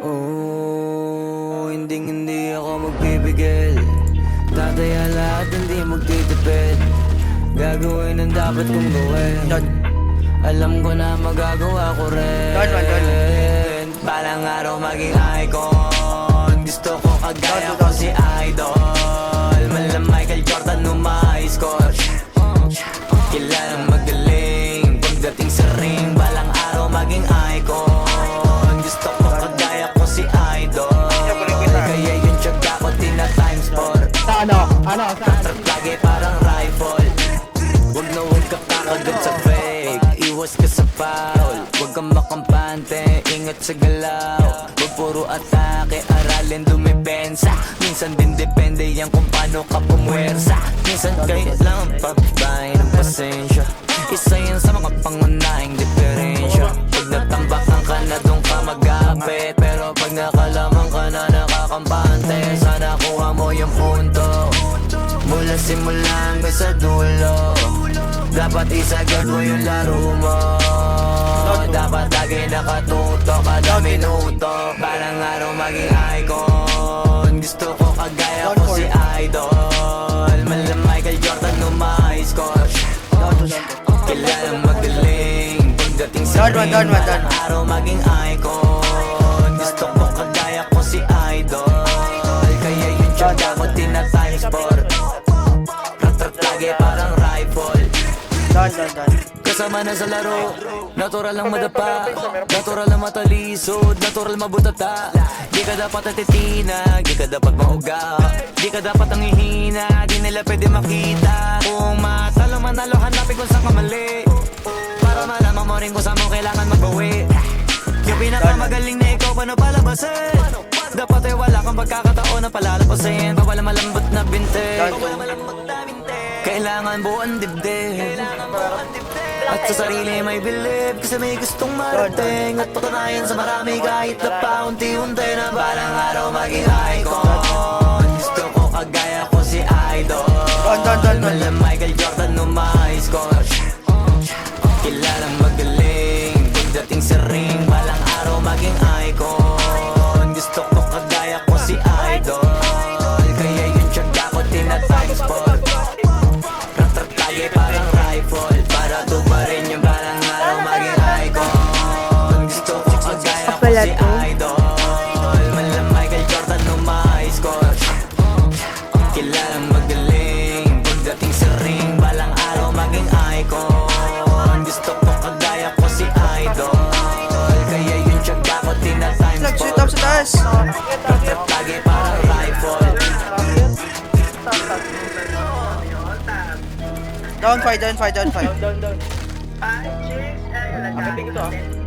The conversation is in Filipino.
Oh, hindi ako magpipigil. Tataya lahat, hindi magtitipid. Gagawin ang dapat kong gawin. Alam ko na magagawa ko rin. Balang araw maging icon. Gusto ko kagaya ko si Idol. Malam Michael Jordan score. Kilalang magaling pagdating sa ring. Balang araw maging icon. Gusto ko kagaya ko si Idol. Kaya yung tiyaga ko tina-times 4. Ano? Lagi parang rifle. Huwag na huwag ka kakagat sa fake. Iwas ka sa foul. Huwag kang makampante, ingat sa galaw. Huwag puro atake, aralin dumipensa. Minsan din depende yan kung paano ka pumwersa. Minsan kailangan pababain ng pasensya. Isa yan sa mga pangunahing diferensya. Pag natambakan ka na doon ka magapit, pero pag nakalaman ka na nakakampante, sana kuha mo yung punto. Mula simula hanggang sa dulo, dapat isagad mo yung laro mo. Dapat lagi nakatuto kada minuto. Parang araw maging icon. Gusto ko kagaya ko si Idol. Malam Michael Jordan score. Kilalang magaling pagdating sa ring. Parang araw maging icon. Gusto ko kagaya ko si Idol. Kaya yung tiyaga ko tina-times 4. Rat-rat lagi parang rifle. Kasama na sa laro, natural lang madapa, natural lang matalisod, natural mabutata. Di ka dapat natitina, di ka dapat mauga, di ka dapat nanghihina, di nila pwede makita. Kung matalo manalo, hanapin kung saan ka mali, para malaman mo rin kung saan mo kailangan magbawi. Yung pinakamagaling na ikaw, paano palabasin? Dapat ay wala kang pagkakataon na palalabasin. Bawal malambot na binte, kailangan buuan dibdib. At sa sarili may believe, kasi may gustong marating. At patunayan sa marami kahit na paunti-unti, na balang araw maging icon. Gusto ko kagaya ko si Idol. Malam Michael Jordan score. Kilalang magaling pagdating sa ring. Balang araw maging icon. Gusto ko kagaya ko si Idol. Kaya yung tiyaga ko tina-times 4. Rat-rat lagi parang rifle. Para tuparin yung balang araw maging icon. Gusto ko kagaya ko si Idol. Malam Michael Jordan score. Kilalang magaling pagdating sa ring. Balang araw maging icon. Gusto ko kagaya ko si Idol. Kaya yung tiyaga ko tina-times 4. Rat-rat lagi parang rifle. Down 5. Down. Ang ko to